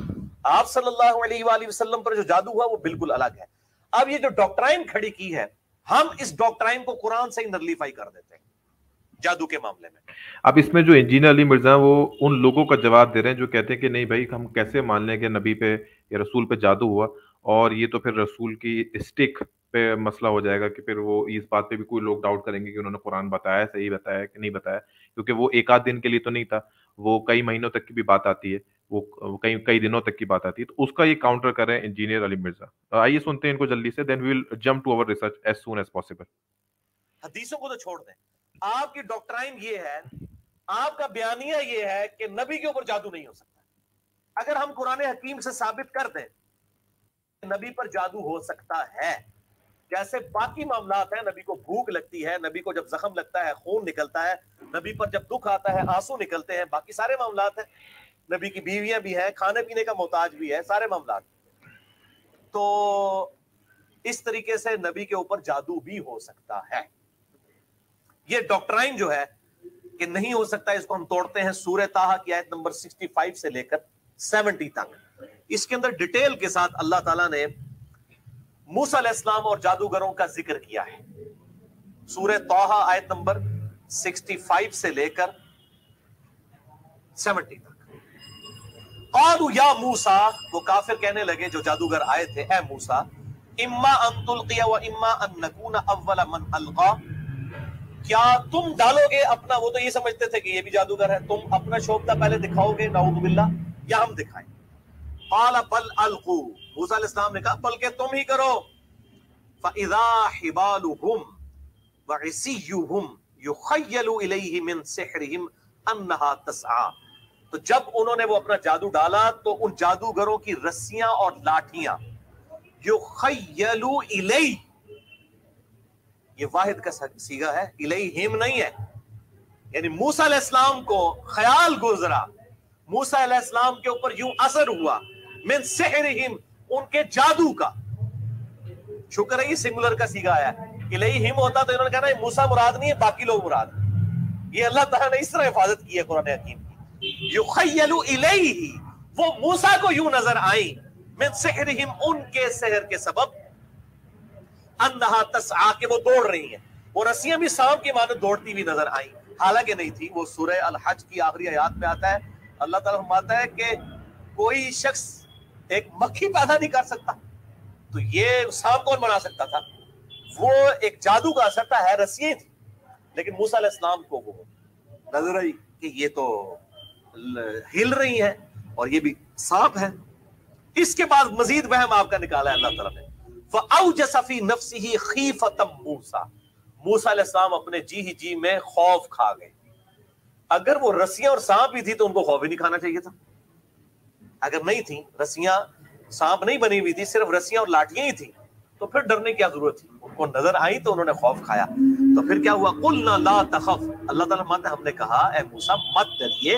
آپ صلی اللہ علیہ وآلہ وسلم پر جو جادو ہوا وہ بالکل الگ ہے۔ اب یہ جو ڈاکٹرائن کھڑی کی ہے، ہم اس ڈاکٹرائن کو قرآن سے ہی نلیفائی کر دیتے ہیں جادو کے معاملے میں۔ اب اس میں جو انجینئر علی مرزا وہ ان لوگوں کا جواب دے رہے ہیں جو کہتے ہیں کہ نہیں بھائی ہم کیسے مان لیں کہ نبی پہ یا رسول پہ جادو ہوا، اور یہ تو پھر رسول کی اسٹک پہ مسئلہ ہو جائے گا کہ پھر وہ اس بات پہ بھی کوئی لوگ ڈاؤٹ کریں گے کہ انہوں نے قرآن بتایا صحیح بتایا کہ نہیں بتایا، کیونکہ وہ ایک آدھ دن کے لیے تو نہیں تھا، وہ کئی مہینوں تک کی بھی بات آتی ہے، وہ کئی دنوں تک کی بات آتی ہے، تو اس کا یہ کاؤنٹر کر رہے ہیں انجینئر علی مرزا۔ آئیے سنتے ہیں ان کو جلدی سے، then we will jump to our research as soon as possible. حدیثوں کو تو چھوڑ دیں، آپ کی ڈاکٹرائن یہ ہے، آپ کا بیانیہ یہ ہے کہ نبی کے اوپر جادو نہیں ہو سکتا۔ اگر ہم قرآن حکیم سے ثابت کر دیں کہ نبی پر جادو ہو سکتا ہے، جیسے باقی معاملات ہیں، نبی کو بھوک لگتی ہے، نبی کو جب زخم لگتا ہے خون نکلتا ہے، نبی پر جب دکھ آتا ہے آنسو نکلتے ہیں، باقی سارے معاملات ہیں، نبی کی بیویاں بھی ہیں، کھانے پینے کا محتاج بھی ہے، سارے معاملات، تو اس طریقے سے نبی کے اوپر جادو بھی ہو سکتا ہے۔ یہ ڈاکٹرائن جو ہے کہ نہیں ہو سکتا، اس کو ہم توڑتے ہیں سورہ طٰہٰ کی آیت نمبر 65 سے لے کر 70 تک۔ اس کے اندر ڈیٹیل کے ساتھ اللہ تعالیٰ نے موسیٰ علیہ السلام اور جادوگروں کا ذکر کیا ہے۔ سورہ طٰہٰ آیت نمبر 65 سے لے کر 70 تک۔ قالوا یا موسیٰ، وہ کافر کہنے لگے جو جادوگر آئے تھے، اے موسیٰ، اما ان تلقی و اما ان نکون اول من القا، کیا تم ڈالو گے اپنا، وہ تو یہ سمجھتے تھے کہ یہ بھی جادوگر ہے، تم اپنا شوبدہ پہلے دکھاؤ گے نعوذ باللہ یا ہم دکھائیں؟ قال بل القوا، موسیٰ علیہ السلام نے کہا بلکہ تم ہی کرو۔ فاذا حبالهم وعصیهم یخیل الیہ من سحرهم انها تسعى، تو جب انہوں نے وہ اپنا جادو ڈالا تو ان جادوگروں کی رسیاں اور لاٹھیاں، یخیل الیہ، یہ واحد کا صیغہ ہے، الیہم نہیں ہے، یعنی موسیٰ علیہ السلام کو خیال گزرا، موسیٰ علیہ السلام کے اوپر یوں اثر ہوا، من سحرہم، ان کے جادو کا، شکر ہے یہ سنگولر کا صیغہ ہے، الیہم ہوتا تو انہوں نے کہا نا موسیٰ مراد نہیں ہے باقی لوگ مراد، یہ اللہ تعالیٰ نے اس طرح حفاظت کی ہے قرآن حکیم کی۔ یخیل الیہ، وہ موسیٰ کو یوں نظر آئیں، من سحرہم، ان کے سحر کے سبب، انہا تسعا، کہ وہ دوڑ رہی ہیں، وہ رسیاں بھی سانپ کی مانند دوڑتی ہوئی نظر آئیں، حالانکہ نہیں تھی۔ وہ سورہ الحج کی آخری آیات میں آتا ہے، اللہ تعالیٰ فرماتا ہے کہ کوئی شخص ایک مکھی پیدا نہیں کر سکتا، تو یہ سانپ کون بنا سکتا تھا؟ وہ ایک جادو کا اثر تھا، ہے رسیاں تھی، لیکن موسیٰ علیہ السلام کو وہ نظر آئی کہ یہ تو ہل رہی ہیں اور یہ بھی سانپ ہے۔ اس کے بعد مزید وہم آپ کا نکالا ہے اللہ تعالیٰ نے، فَأَوْجَسَ فِي نَفْسِهِ خِيفَةً مُوسَىٰ، موسیٰ علیہ السلام اپنے جی میں خوف کھا گئے۔ اگر وہ رسیاں اور سانپ بھی تھی تو ان کو خوف ہی نہیں کھانا چاہیے تھا، اگر نہیں تھی رسیاں، سانپ نہیں بنی ہوئی تھی، صرف رسیاں اور لاٹیاں ہی تھی، تو پھر ڈرنے کی کیا ضرورت تھی؟ ان کو نظر آئی تو انہوں نے خوف کھایا، تو پھر کیا ہوا؟ قُلْنَا لَا تَخَفْ، اللہ تعالیٰ مانتے ہم نے کہا اے موسیٰ مت ڈریے،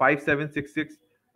5766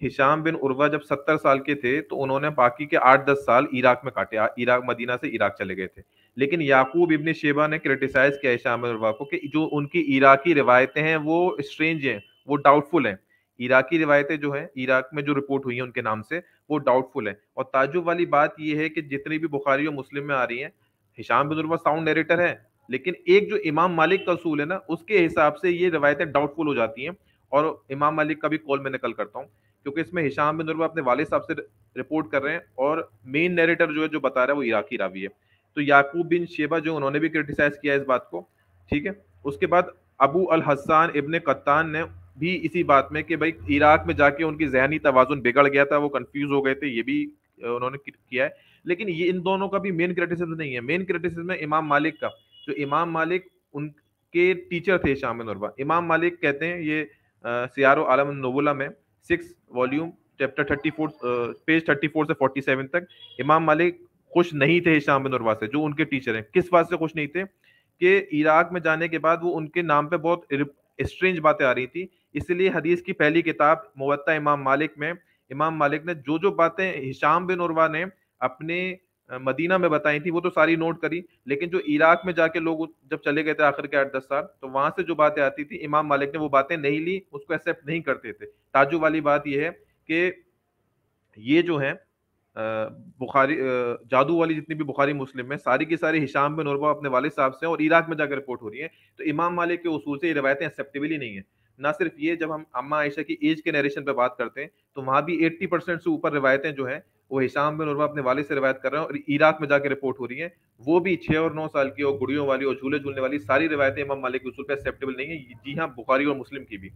ہشام بن عروہ جب 70 سال کے تھے تو انہوں نے باقی کے 8-10 سال عراق میں کاٹے، عراق مدینہ سے عراق چلے گئے تھے. لیکن یعقوب ابن شیبہ نے کرٹیسائز کیا ہشام بن عروہ کو کہ جو ان کی عراقی روایتیں ہیں وہ اسٹرینج ہیں، وہ ڈاؤٹ فل ہیں. عراقی روایتیں جو ہیں عراق میں جو رپورٹ ہوئی ہیں ان کے نام سے وہ ڈاؤٹ فل ہیں. اور تعجب والی بات یہ ہے کہ جتنی بھی بخاری اور مسلم میں آ رہی ہیں، ہشام بن عروہ ساؤنڈ نیریٹر ہے، لیکن ایک جو امام مالک کا اصول ہے نا، اس کے حساب سے یہ روایتیں ڈاؤٹ فل ہو جاتی ہیں. اور امام مالک کا بھی قول میں نقل کرتا ہوں، کیونکہ اس میں ہشام بن عروہ اپنے والد صاحب سے رپورٹ کر رہے ہیں اور مین نیریٹر جو ہے جو بتا رہا ہے وہ عراقی راوی ہے. تو یعقوب بن شیبہ جو انہوں نے بھی کرٹیسائز کیا اس بات کو. ٹھیک ہے. اس کے بعد ابو الحسان ابن قطان نے بھی اسی بات میں کہ بھائی عراق میں جا کے ان کی ذہنی توازن بگڑ گیا تھا، وہ کنفیوز ہو گئے تھے، یہ بھی انہوں نے کیا ہے. لیکن یہ ان دونوں کا بھی مین کرٹیسزم نہیں ہے. مین کرٹیسزم ہے امام مالک کا، جو امام مالک ان کے ٹیچر تھے ہشام بن عروہ. امام مالک کہتے ہیں، یہ سیار و عالم النبوہ میں 6 والیوم چیپٹر 34 پیج 34 سے 47 تک، امام مالک خوش نہیں تھے ہشام بن عروہ سے جو ان کے ٹیچر ہیں. کس بات سے خوش نہیں تھے؟ کہ عراق میں جانے کے بعد وہ ان کے نام پہ بہت اسٹرینج باتیں آ رہی تھی. اس لیے حدیث کی پہلی کتاب موطا امام مالک میں امام مالک نے جو باتیں ہشام بن عروہ نے اپنے مدینہ میں بتائی تھی وہ تو ساری نوٹ کری، لیکن جو عراق میں جا کے لوگ جب چلے گئے تھے آخر کے 8-10 سال، تو وہاں سے جو باتیں آتی تھی امام مالک نے وہ باتیں نہیں لی، اس کو ایکسیپٹ نہیں کرتے تھے. تعجب والی بات یہ ہے کہ یہ جو ہے بخاری جادو والی جتنی بھی بخاری مسلم میں ساری کی ساری ہشام بن عروہ اپنے والد صاحب سے اور عراق میں جا کے رپورٹ ہو رہی ہیں. تو امام مالک کے اصول سے یہ روایتیں ایکسیپٹیبل ہی نہیں ہیں. نہ صرف یہ، جب ہم اماں عائشہ کی ایج کے نیریشن پہ بات کرتے ہیں تو وہاں بھی 80% سے اوپر روایتیں جو ہیں وہ ہشام بن عروہ اپنے والد سے روایت کر رہے ہیں اور عراق میں جا کے رپورٹ ہو رہی ہیں. وہ بھی 6 اور 9 سال کی اور گڑیوں والی اور جھولے جھولنے والی ساری روایتیں امام مالک کے اصول پہ ایکسیپٹیبل نہیں ہیں. جی ہاں، بخاری اور مسلم کی بھی.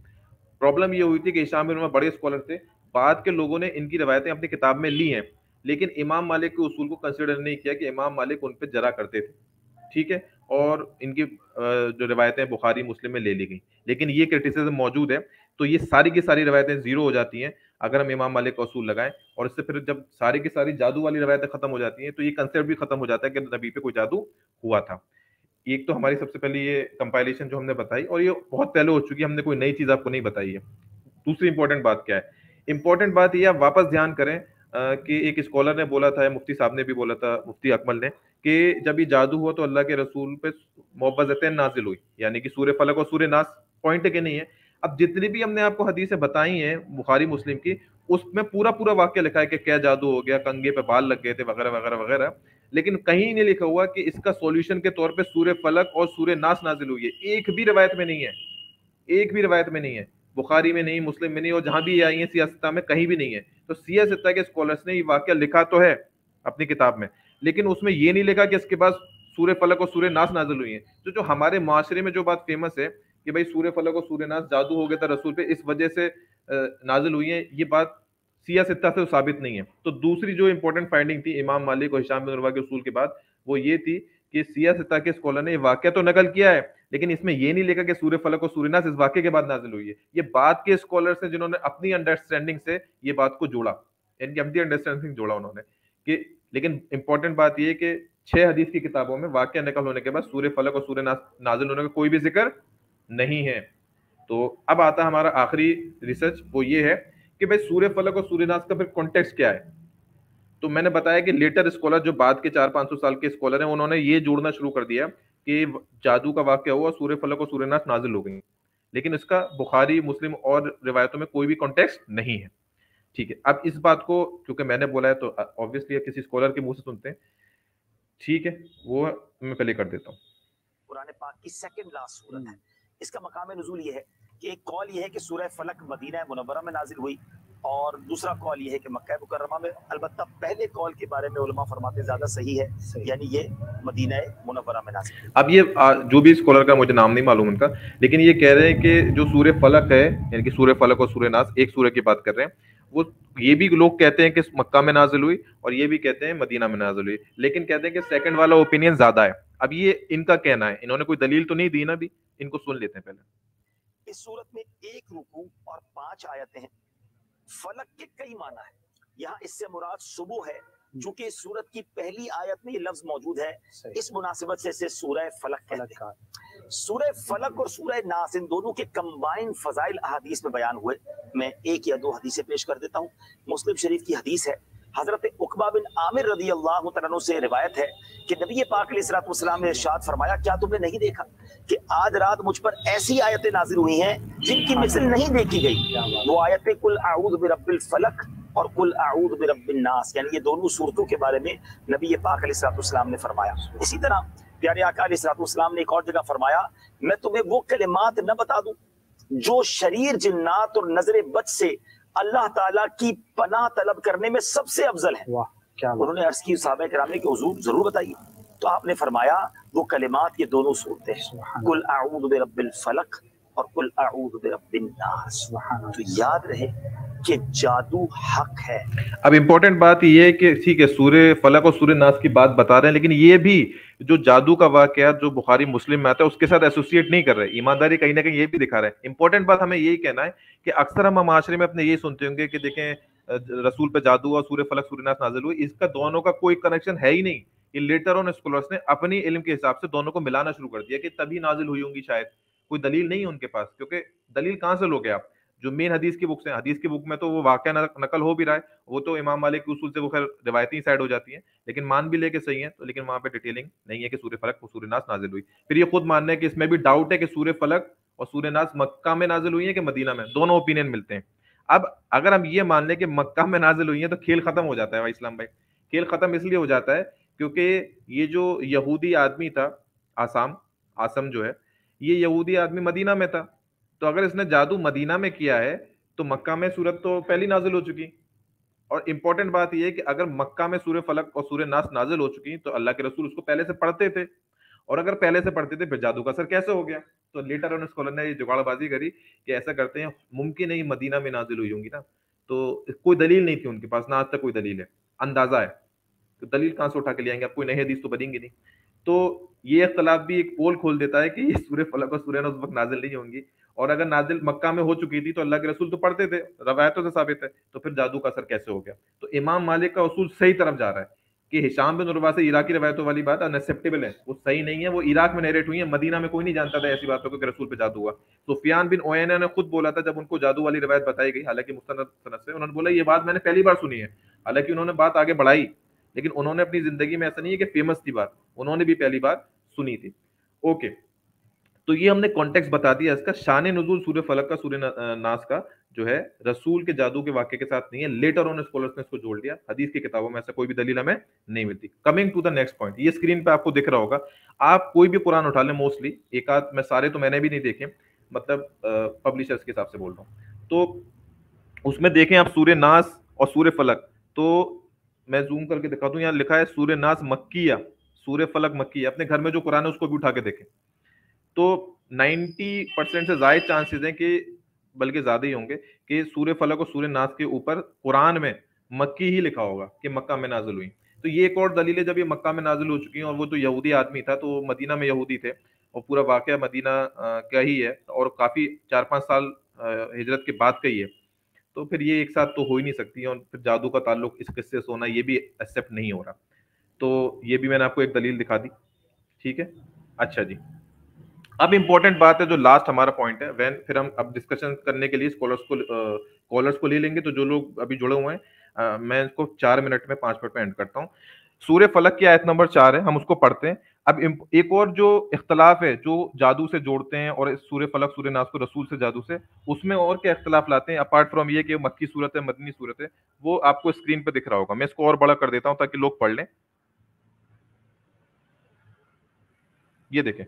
پرابلم یہ ہوئی تھی کہ ہشام بن عروہ بڑے اسکالر تھے، بعد کے لوگوں نے ان کی روایتیں اپنی کتاب میں لی ہیں، لیکن امام مالک کے اصول کو کنسیڈر نہیں کیا کہ امام مالک ان پہ جرا کرتے تھے. ٹھیک ہے. اور ان کی جو روایتیں بخاری مسلم میں لے لی گئیں. لیکن یہ کرٹیسزم موجود ہے، تو یہ ساری کی ساری روایتیں زیرو ہو جاتی ہیں اگر ہم امام مالک کا اصول لگائیں. اور اس سے پھر جب ساری کی ساری جادو والی روایتیں ختم ہو جاتی ہیں تو یہ کنسیپٹ بھی ختم ہو جاتا ہے کہ نبی پہ کوئی جادو ہوا تھا. ایک تو ہماری سب سے پہلے یہ کمپائلیشن جو ہم نے بتائی، اور یہ بہت پہلے ہو چکی ہے، ہم نے کوئی نئی چیز آپ کو نہیں بتائی ہے. دوسری امپورٹنٹ بات کیا ہے؟ امپورٹنٹ بات یہ آپ واپس دھیان کریں کہ ایک اسکالر نے بولا تھا، مفتی صاحب نے بھی بولا تھا، مفتی اکمل نے، کہ جب یہ جادو ہوا تو اللہ کے رسول پہ معوذتین نازل ہوئی، یعنی کہ سورہ فلق اور سورہ ناس. پوائنٹ ہے کہ نہیں ہے؟ اب جتنی بھی ہم نے آپ کو حدیثیں بتائی ہیں بخاری مسلم کی، اس میں پورا واقعہ لکھا ہے کہ کیا جادو ہو گیا، کنگے پہ بال لگ گئے تھے وغیرہ وغیرہ وغیرہ، لیکن کہیں نہیں لکھا ہوا کہ اس کا سولوشن کے طور پہ سورہ فلق اور سورہ ناس نازل ہوئی ہے. ایک بھی روایت میں نہیں ہے، ایک بھی روایت میں نہیں ہے، بخاری میں نہیں، مسلم میں نہیں، اور جہاں بھی یہ آئی ہیں سیاستہ میں کہیں بھی نہیں ہے. تو سیاستہ کے اسکالرس نے یہ واقعہ لکھا تو ہے اپنی کتاب میں، لیکن اس میں یہ نہیں لکھا کہ اس کے بعد سورہ فلق اور سورہ ناس نازل ہوئی ہیں. جو ہمارے معاشرے میں جو بات فیمس ہے کہ بھائی سورہ فلق اور سورہ ناس جادو ہو گیا تھا رسول پہ، اس وجہ سے نازل ہوئی ہیں، یہ بات سیاستہ سے ثابت نہیں ہے. تو دوسری جو امپورٹنٹ فائنڈنگ تھی امام مالک اور ہشام بن عروہ کے اصول کے بعد، وہ یہ تھی کہ سیاستہ کے اسکالر نے یہ واقعہ تو نقل کیا ہے، لیکن اس میں یہ نہیں لکھا کہ سورہ فلق اور سورہ ناس اس واقعے کے بعد نازل ہوئی ہے. یہ بعد کے اسکالرس ہیں جنہوں نے اپنی انڈرسٹینڈنگ سے یہ بات کو جوڑا، ان کی اپنی انڈرسٹینڈنگ جوڑا انہوں نے کہ. لیکن امپورٹنٹ بات یہ ہے کہ 6 حدیث کی کتابوں میں واقعہ نقل ہونے کے بعد سورہ فلق اور سورہ ناس نازل ہونے کا کوئی بھی ذکر نہیں ہے. تو اب آتا ہمارا آخری ریسرچ، وہ یہ ہے کہ بھائی سورہ فلق اور سورہ ناس کا پھر کانٹیکسٹ کیا ہے. تو میں نے بتایا کہ لیٹر اسکالر جو بعد کے 400-500 سال کے اسکالر ہیں انہوں نے یہ جوڑنا شروع کر دیا کہ جادو کا واقعہ ہوا، سورہ فلق اور سورہ ناس نازل ہو گئی، لیکن اس کا بخاری مسلم اور روایتوں میں کوئی بھی کانٹیکسٹ نہیں ہے. ٹھیک ہے. اب اس بات کو کیونکہ میں نے بولا ہے تو obviously کسی اسکالر کے منہ سے سنتے ہیں. ٹھیک ہے، وہ میں پہلے کر دیتا ہوں. قرآن پاک کی سیکنڈ لاسٹ سورت ہے. اس کا مقام نزول یہ ہے کہ ایک قول یہ ہے کہ سورہ فلق مدینہ منورہ میں نازل ہوئی، اور دوسرا قول یہ ہے کہ مکہ مکرمہ میں. البتہ پہلے قول کے بارے میں علماء فرماتے ہیں زیادہ صحیح ہے، یعنی یہ مدینہ منورہ میں نازل ہوئی. اب یہ جو بھی اسکالر کا مجھے نام نہیں معلوم ان کا، لیکن یہ کہہ رہے ہیں کہ جو سورہ فلق ہے، یعنی کہ سورہ فلق اور سورہ ناس ایک سورہ کی بات کر رہے ہیں، وہ یہ بھی لوگ کہتے ہیں کہ مکہ میں نازل ہوئی اور یہ بھی کہتے ہیں مدینہ میں نازل ہوئی، لیکن کہتے ہیں کہ سیکنڈ والا اوپینین زیادہ ہے. اب یہ ان کا کہنا ہے، انہوں نے کوئی دلیل تو نہیں دی نا، بھی ان کو سن لیتے ہیں پہلے. اس صورت میں 1 رکوع اور 5 آیتیں ہیں. فلق کے کئی معنی ہیں. یہاں اس سے مراد صبح ہے چونکہ سورت کی پہلی آیت میں یہ لفظ موجود ہے، اس مناسبت سے اسے سورہ فلق کہتے ہیں۔ سورہ فلق اور سورہ ناس ان دونوں کے کمبائن فضائل احادیث میں بیان ہوئے۔ میں ایک یا دو حدیثیں پیش کر دیتا ہوں۔ مسلم شریف کی حدیث ہے، حضرت عقبہ بن عامر رضی اللہ تعالیٰ عنہ سے روایت ہے کہ نبی پاک علیہ الصلوۃ والسلام نے ارشاد فرمایا، کیا تم نے نہیں دیکھا کہ آج رات مجھ پر ایسی آیتیں نازل ہوئی ہیں جن کی مثل نہیں دیکھی گئی؟ وہ آیتیں قل اعوذ برب الفلق اور قل اعوذ برب الناس، یعنی یہ دونوں صورتوں کے بارے میں نبی پاک علیہ الصلوۃ والسلام نے فرمایا۔ اسی طرح پیارے آقا علیہ الصلوۃ والسلام نے ایک اور جگہ فرمایا، میں تمہیں وہ کلمات نہ بتا دوں جو شریر جنات اور نظر بد سے اللہ تعالیٰ کی پناہ طلب کرنے میں سب سے افضل ہے۔ انہوں نے عرض کی صحابہ کرام نے کہ حضور ضرور بتائیے، تو آپ نے فرمایا وہ کلمات یہ دونوں صورتیں ہیں، قل اعوذ برب الفلق اور قل اعوذ برب الناس۔ تو یاد رہے کہ جادو حق ہے۔ اب امپورٹنٹ بات یہ ہے کہ ٹھیک ہے سورہ فلق اور سورہ ناس کی بات بتا رہے ہیں، لیکن یہ بھی جو جادو کا واقعہ جو بخاری مسلم میں آتا ہے اس کے ساتھ ایسوسیٹ نہیں کر رہے، ایمانداری کہیں نہ کہیں یہ بھی دکھا رہے ہیں۔ امپورٹنٹ بات ہمیں یہی کہنا ہے کہ اکثر ہم معاشرے میں اپنے یہی سنتے ہوں گے کہ دیکھیں رسول پہ جادو ہوا، سورہ فلق سورہ ناس نازل ہوئی، اس کا دونوں کا کوئی کنیکشن ہے ہی نہیں۔ یہ لیٹر آن اسکالرس نے اپنی علم کے حساب سے دونوں کو ملانا شروع کر دیا کہ تبھی نازل ہوئی ہوں گی، شاید کوئی دلیل نہیں ہے ان کے پاس، کیونکہ دلیل کہاں سے لوگے آپ؟ جو مین حدیث کی بکس ہیں، حدیث کی بک میں تو وہ واقعہ نقل ہو بھی رہا ہے، وہ تو امام مالک کے اصول سے وہ خیر روایتی سائڈ ہو جاتی ہیں، لیکن مان بھی لے کے صحیح ہے تو، لیکن وہاں پہ ڈیٹیلنگ نہیں ہے کہ سورہ فلق اور سورہ ناس نازل ہوئی۔ پھر یہ خود ماننا ہے کہ اس میں بھی ڈاؤٹ ہے کہ سورہ فلق اور سورہ ناس مکہ میں نازل ہوئی ہیں کہ مدینہ میں، دونوں اوپینین ملتے ہیں۔ اب اگر ہم یہ مان لیں کہ مکہ میں نازل ہوئی ہیں تو کھیل ختم ہو جاتا ہے بھائی اسلام بھائی، کھیل ختم اس لیے ہو جاتا ہے کیونکہ یہ جو یہودی آدمی تھا آسم جو ہے، یہ یہودی آدمی مدینہ میں تھا، تو اگر اس نے جادو مدینہ میں کیا ہے تو مکہ میں سورت تو پہلی نازل ہو چکی۔ اور امپورٹنٹ بات یہ ہے کہ اگر مکہ میں سورہ فلق اور سورہ ناس نازل ہو چکی تو اللہ کے رسول اس کو پہلے سے پڑھتے تھے، اور اگر پہلے سے پڑھتے تھے پھر جادو کا اثر کیسے ہو گیا؟ تو لیٹر آن اسکالر نے یہ جگاڑ بازی کری کہ ایسا کرتے ہیں ممکن ہے مدینہ میں نازل ہوئی ہوں گی نا، تو کوئی دلیل نہیں تھی ان کے پاس، نہ آج تک کوئی دلیل ہے، اندازہ ہے، تو دلیل کہاں سے اٹھا کے لے آئیں گے آپ؟ کوئی نئی حدیث تو بنیں گی نہیں۔ تو یہ اختلاف بھی ایک پول کھول دیتا ہے کہ یہ سورہ فلق اور سورہ ناس اس وقت نازل نہیں ہوں گی، اور اگر نازل مکہ میں ہو چکی تھی تو اللہ کے رسول تو پڑھتے تھے، روایتوں سے ثابت ہے، تو پھر جادو کا اثر کیسے ہو گیا؟ تو امام مالک کا اصول صحیح طرف جا رہا ہے کہ ہشام بن عروہ سے عراقی روایتوں والی بات انسیپٹیبل ہے، وہ صحیح نہیں ہے، وہ عراق میں نیریٹ ہوئی ہیں، مدینہ میں کوئی نہیں جانتا تھا ایسی باتوں کو کہ رسول پہ جادو ہوا۔ سفیان بن عیینہ نے خود بولا تھا جب ان کو جادو والی روایت بتائی گئی، حالانکہ مستند سند سے، انہوں نے بولا یہ بات میں نے پہلی بار سنی ہے، حالانکہ انہوں نے بات آگے بڑھائی، لیکن انہوں نے اپنی زندگی میں ایسا نہیں ہے کہ فیمس تھی بات، انہوں نے بھی پہلی بار سنی تھی۔ اوکے، تو یہ ہم نے کانٹیکسٹ بتا دیا اس کا۔ شان نزول سورہ فلق کا سورہ ناس کا جو ہے رسول کے جادو کے واقعے کے ساتھ نہیں ہے، لیٹر آن اسکالرس نے اس کو جوڑ دیا، حدیث کی کتابوں میں ایسا کوئی بھی دلیل ہمیں نہیں ملتی۔ Coming to the next point, یہ اسکرین پہ آپ کو دکھ رہا ہوگا، آپ کوئی بھی قرآن اٹھا لیں، موسٹلی ایک آدھ، میں سارے تو میں نے بھی نہیں دیکھے، مطلب پبلشرز کے حساب سے بول رہا ہوں، تو اس میں دیکھیں آپ سورہ ناس اور سورہ فلق، تو میں زوم کر کے دکھا دوں، یہاں لکھا ہے سورہ ناس مکیہ، سورہ فلق مکیہ، اپنے گھر میں جو قرآن ہے اس کو بھی اٹھا کے دیکھیں، تو 90% سے زائد چانسز ہیں کہ بلکہ زیادہ ہی ہوں گے کہ سورہ فلق اور سورہ ناس کے اوپر قرآن میں مکی ہی لکھا ہوگا کہ مکہ میں نازل ہوئی۔ تو یہ ایک اور دلیل ہے، جب یہ مکہ میں نازل ہو چکی ہیں اور وہ تو یہودی آدمی تھا تو وہ مدینہ میں یہودی تھے، اور پورا واقعہ مدینہ کا ہی ہے اور کافی 4-5 سال ہجرت کے بعد کا ہی ہے، تو پھر یہ ایک ساتھ تو ہو ہی نہیں سکتی، اور پھر جادو کا تعلق اس قصے سے ہونا یہ بھی ایکسیپٹ نہیں ہو رہا۔ تو یہ بھی میں نے آپ کو ایک دلیل دکھا دی، ٹھیک ہے۔ اچھا جی، اب امپورٹنٹ بات ہے جو لاسٹ ہمارا پوائنٹ ہے، وین پھر ہم اب ڈسکشن کرنے کے لیے کالرس کو لے لیں گے، تو جو لوگ ابھی جڑے ہوئے ہیں میں اس کو 4 منٹ میں 5 منٹ میں اینڈ کرتا ہوں۔ سورہ فلق کی آیت نمبر 4 ہے، ہم اس کو پڑھتے ہیں۔ اب ایک اور جو اختلاف ہے جو جادو سے جوڑتے ہیں اور سورہ فلق سورہ ناس کو رسول سے جادو سے، اس میں اور کیا اختلاف لاتے ہیں اپارٹ فرام یہ کہ مکی صورت ہے مدنی صورت ہے، وہ آپ کو اسکرین پہ دکھ رہا ہوگا، میں اس کو اور بڑا کر دیتا ہوں تاکہ لوگ پڑھ لیں۔ یہ دیکھیں،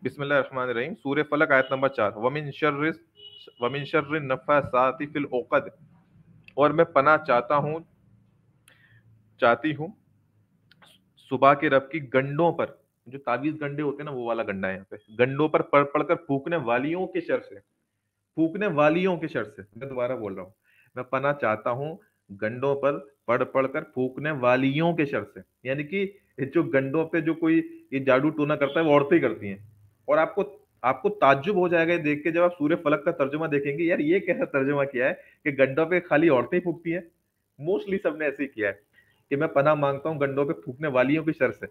بسم اللہ الرحمن الرحیم، سورہ فلق آیت نمبر 4، ومن شر النفاثات فی العقد، اور میں پناہ چاہتی ہوں صبح کے رب کی گنڈوں پر، جو تعویذ گنڈے ہوتے ہیں نا وہ والا گنڈا ہے یہاں پہ، گنڈوں پر پڑھ کر پھونکنے والیوں کے شر سے، میں دوبارہ بول رہا ہوں، میں پناہ چاہتا ہوں گنڈوں پر پڑھ کر پھونکنے والیوں کے شر سے، یعنی کہ جو گنڈوں پہ جو کوئی یہ جادو ٹونا کرتا ہے وہ عورتیں کرتی ہیں، اور آپ کو تعجب ہو جائے گا یہ دیکھ کے جب آپ سورہ فلق کا ترجمہ دیکھیں گے، یار یہ کیسا ترجمہ کیا ہے کہ گنڈوں پہ خالی عورتیں پھونکتی ہیں، موسٹلی سب نے ایسے ہی کیا ہے۔ کہ میں پناہ مانگتا ہوں گنڈوں پہ پھونکنے والیوں کی شر سے.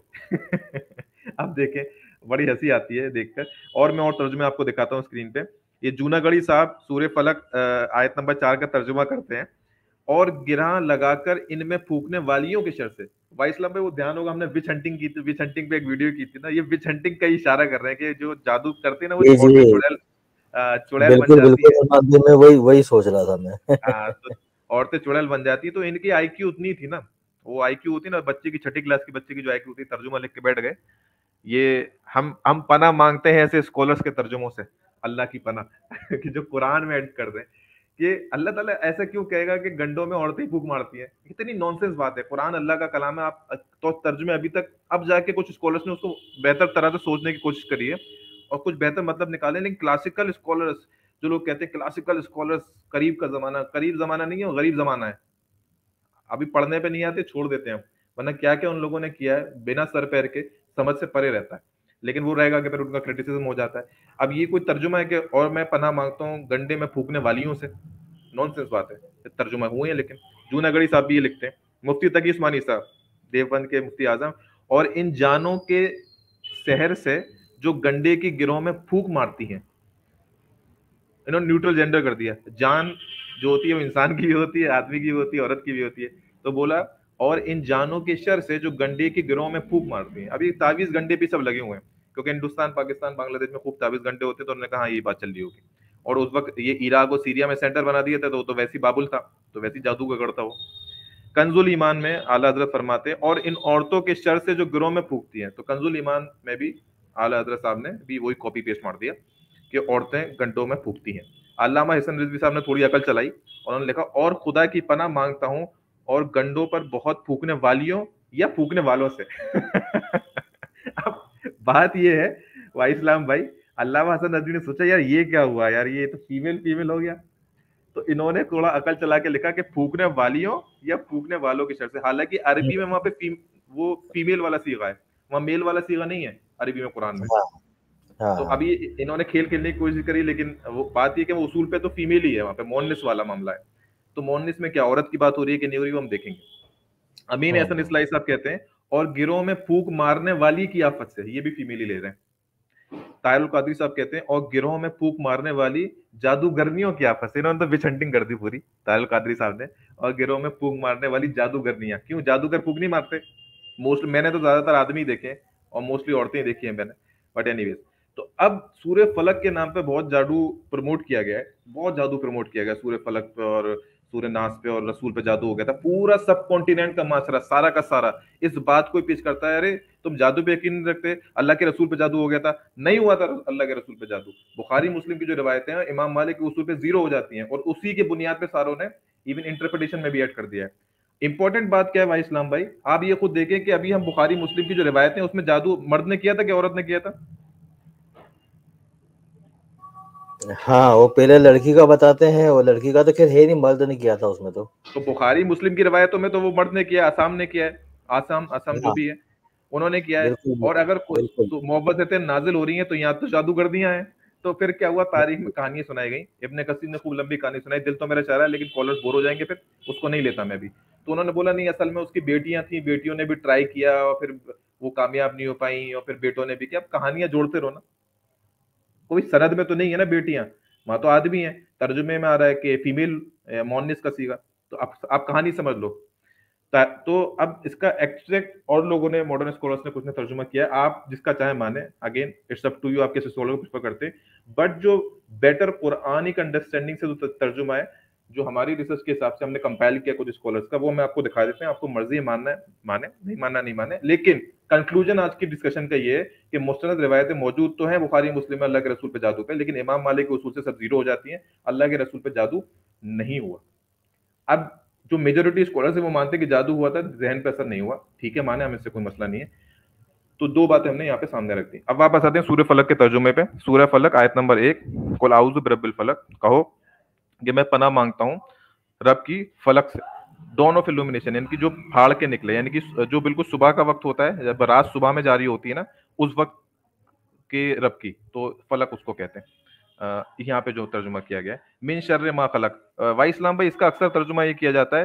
اب دیکھیں بڑی ہنسی آتی ہے دیکھ کر. اور میں اور ترجمے آپ کو دکھاتا ہوں اسکرین پہ. یہ جوناگڑھی صاحب سورہ فلق آیت نمبر 4 کا ترجمہ کرتے ہیں. اور گرہ لگا کر ان میں پھونکنے والیوں کی شر سے. بھائی اسلام پہ وہ دھیان ہوگا ہم نے وچ ہنٹنگ کی تھی, وچ ہنٹنگ پہ ایک ویڈیو کی تھی نا, یہ وچ ہنٹنگ کا اشارہ کر رہے ہیں کہ جو جادو کرتے ہیں نا وہ عورتیں چڑیل بن جاتی ہیں. میں وہی سوچ رہا تھا میں. تو عورتیں چڑیل بن جاتی, تو ان کی آئی کیو اتنی تھی نا, وہ آئی کیو ہوتی نا بچے کی 6ٹھی کلاس کی بچے کی جو آئی کیو ہوتی, ترجمہ لکھ کے بیٹھ گئے. یہ ہم پناہ مانگتے ہیں ایسے اسکالرس کے ترجموں سے, اللہ کی پناہ کہ جو قرآن میں ایڈ کر دیں کہ اللہ تعالیٰ ایسا کیوں کہے گا کہ گنڈوں میں عورتیں پھونک مارتی ہیں. کتنی نانسنس بات ہے. قرآن اللہ کا کلام ہے. آپ تو ترجمے ابھی تک اب جا کے کچھ اسکالرس نے اس کو بہتر طرح سے سوچنے کی کوشش کری ہے اور کچھ بہتر مطلب نکالے, لیکن کلاسیکل اسکالرس جو لوگ کہتے ہیں کلاسیکل اسکالرس قریب کا زمانہ, قریب زمانہ نہیں ہے, وہ غریب زمانہ ہے. ابھی پڑھنے پہ نہیں آتے, چھوڑ دیتے ہیں ہم, ورنہ کیا کیا ان لوگوں نے کیا ہے بنا سر پیر کے, سمجھ سے پرے رہتا ہے. لیکن وہ رہے گا کہ پھر ان کا کرٹیسزم ہو جاتا ہے. اب یہ کوئی ترجمہ ہے کہ اور میں پناہ مانگتا ہوں گنڈے میں پھونکنے والیوں سے, نان سینس بات ہے. ترجمہ ہوئے ہیں لیکن جوناگڑھی صاحب بھی یہ لکھتے ہیں. مفتی تقی عثمانی صاحب دیوبند کے مفتی اعظم, اور ان جانوں کے سحر سے جو گنڈے کی گروہ میں پھونک مارتی ہیں. انہوں نے نیوٹرل جینڈر کر دیا. جان جو ہوتی ہے وہ انسان کی بھی ہوتی ہے, آدمی کی بھی ہوتی ہے, عورت کی بھی ہوتی ہے. تو بولا اور ان جانوں کے شر سے جو گنڈے کی گروہ میں پھونک مارتی ہیں. ابھی تعویذ گنڈے بھی سب لگے ہوئے ہیں کیونکہ ہندوستان, پاکستان, بنگلہ دیش میں خوب تعویذ گنڈے ہوتے, تو انہوں نے کہا یہ بات چل رہی ہوگی. اور اس وقت یہ عراق اور سیریا میں سینٹر بنا دیا تھا, تو ویسی بابل تھا, تو ویسی جادو کا گڑ تھا وہ. کنز الایمان میں اعلیٰ حضرت فرماتے ہیں اور ان عورتوں کے شر سے جو گروہ میں پھونکتی ہیں. تو کنز الایمان میں بھی اعلیٰ حضرت صاحب نے بھی وہی کاپی پیسٹ مار دیا کہ عورتیں گنڈوں میں پھونکتی ہیں. علامہ حسن رضوی صاحب نے تھوڑی عقل چلائی اور انہوں نے لکھا اور خدا کی پناہ مانگتا ہوں اور گنڈوں پر بہت پھونکنے والیوں یا پھونکنے والوں سے. اب بات یہ ہے بھائی اسلام بھائی, علامہ حسن ندوی نے سوچا یار یہ کیا ہوا یار, یہ تو فیمیل ہو گیا. تو انہوں نے تھوڑا عقل چلا کے لکھا کہ پھونکنے والیوں یا پھونکنے والوں کی شر سے. حالانکہ عربی میں وہاں پہ وہ فیمیل والا صیغہ ہے, وہاں میل والا صیغہ نہیں ہے عربی میں قرآن میں. تو ابھی انہوں نے کھیل کھیلنے کی کوشش کری, لیکن وہ بات یہ کہ وہ اصول پہ تو فیمیل ہی ہے, وہاں پہ مونس والا معاملہ ہے. تو مونس میں کیا عورت کی بات ہو رہی ہے کہ نہیں ہو رہی, وہ ہم دیکھیں گے. امین احسن اصلاحی صاحب کہتے ہیں اور گروہ میں پھونک مارنے والی کی آفت سے, یہ بھی فیمیل ہی لے رہے ہیں. طاہر القادری صاحب کہتے ہیں اور گروہ میں پھونک مارنے والی جادوگرنیوں کی آفت سے. انہوں نے تو وچ ہنٹنگ کر دی پوری طاہر القادری صاحب نے. اور گروہ میں پھونک مارنے والی جادوگرنیاں, کیوں جادوگر پھونک نہیں مارتے موسٹلی, میں نے تو زیادہ تر آدمی دیکھے اور موسٹلی عورتیں دیکھی ہیں میں نے, بٹ اینی ویز. تو اب سورہ فلق کے نام پہ بہت جادو پروموٹ کیا گیا ہے, بہت جادو پروموٹ کیا گیا سورہ فلق پہ اور سورہ ناس پہ, اور رسول پہ جادو ہو گیا تھا. پورا سب کانٹیننٹ کا معاشرہ سارا کا سارا اس بات کو پیش کرتا ہے, ارے تم جادو پہ یقین نہیں رکھتے, اللہ کے رسول پہ جادو ہو گیا تھا. نہیں ہوا تھا اللہ کے رسول پہ جادو. بخاری مسلم کی جو روایتیں ہیں امام مالک کے اصول پہ 0 ہو جاتی ہیں, اور اسی کے بنیاد پہ ساروں نے ایون انٹرپریٹیشن میں بھی ایڈ کر دیا ہے. امپورٹنٹ بات کیا ہے بھائی اسلام بھائی, آپ یہ خود دیکھیں کہ ابھی ہم بخاری مسلم کی جو روایتیں ہیں اس میں جادو مرد نے کیا تھا کہ عورت نے کیا تھا؟ ہاں وہ پہلے لڑکی کا بتاتے ہیں, وہ لڑکی کا تو خیر ہے نہیں, مرد نے کیا تھا اس میں. تو بخاری مسلم کی روایتوں میں تو وہ مرد نے کیا, آسام نے کیا ہے, آسام جو بھی ہے انہوں نے کیا ہے. اور اگر محبتیں نازل ہو رہی ہیں تو یہاں تو جادوگردیاں ہیں. تو پھر کیا ہوا, تاریخ میں کہانیاں سنائی گئی. ابن کثیر نے خوب لمبی کہانی سنائی, دل تو میرا چاہ رہا ہے لیکن کالرز بور ہو جائیں گے, پھر اس کو نہیں لیتا میں بھی. تو انہوں نے بولا نہیں, اصل میں اس کی بیٹیاں تھیں, بیٹیوں نے بھی ٹرائی کیا اور پھر وہ کامیاب نہیں ہو پائیں, اور پھر بیٹوں نے بھی کیا. اب کہانیاں جوڑتے رہو نا, کوئی سند میں تو نہیں ہے نا بیٹیاں, وہاں تو آدمی ہیں. ترجمے میں آ رہا ہے کہ فیمیل مونس کا صیغہ, تو آپ کہانی سمجھ لو. تو اب اس کا ایکسٹریکٹ اور لوگوں نے, ماڈرن اسکالرس نے کچھ نے ترجمہ کیا ہے, آپ جس کا چاہے مانے, again it's up to you, آپ کیسے سولو کچھ کرتے. بٹ جو بیٹر قرآنک انڈرسٹینڈنگ سے جو ترجمہ ہے, جو ہماری ریسرچ کے حساب سے ہم نے کمپائل کیا کچھ اسکالرس کا, وہ میں آپ کو دکھا دیتے ہیں. آپ کو مرضی ہے ماننا ہے مانے, نہیں ماننا نہیں مانے. لیکن کنکلوژن آج کی ڈسکشن کا یہ ہے کہ مستند روایتیں موجود تو ہیں بخاری مسلم میں اللہ کے رسول پہ جادو پہ, لیکن امام مالک کے اصول سے سب 0 ہو جاتی ہیں. اللہ کے رسول پہ جادو نہیں ہوا. اب جو میجورٹی اسکالرز ہیں وہ مانتے ہیں کہ جادو ہوا تھا, ذہن پہ اثر نہیں ہوا. ٹھیک ہے, مانے, ہمیں اس سے کوئی مسئلہ نہیں ہے. تو 2 باتیں ہم نے یہاں پہ سامنے رکھ دی. اب واپس آتے ہیں سورہ فلق کے ترجمے پہ. سورہ فلق آیت نمبر 1, قل اعوذ برب الفلق, کہو کہ میں پناہ مانگتا ہوں رب کی فلق سے, ڈون آف illumination, یعنی کہ جو پھاڑ کے نکلے, یعنی کہ جو بالکل صبح کا وقت ہوتا ہے, جب رات صبح میں جاری ہوتی ہے نا, اس وقت کے رب کی, تو فلق اس کو کہتے ہیں. یہاں پہ جو ترجمہ کیا گیا ہے من شر ما خلق. بھائی اسلام بھائی, اس کا اکثر ترجمہ یہ کیا جاتا ہے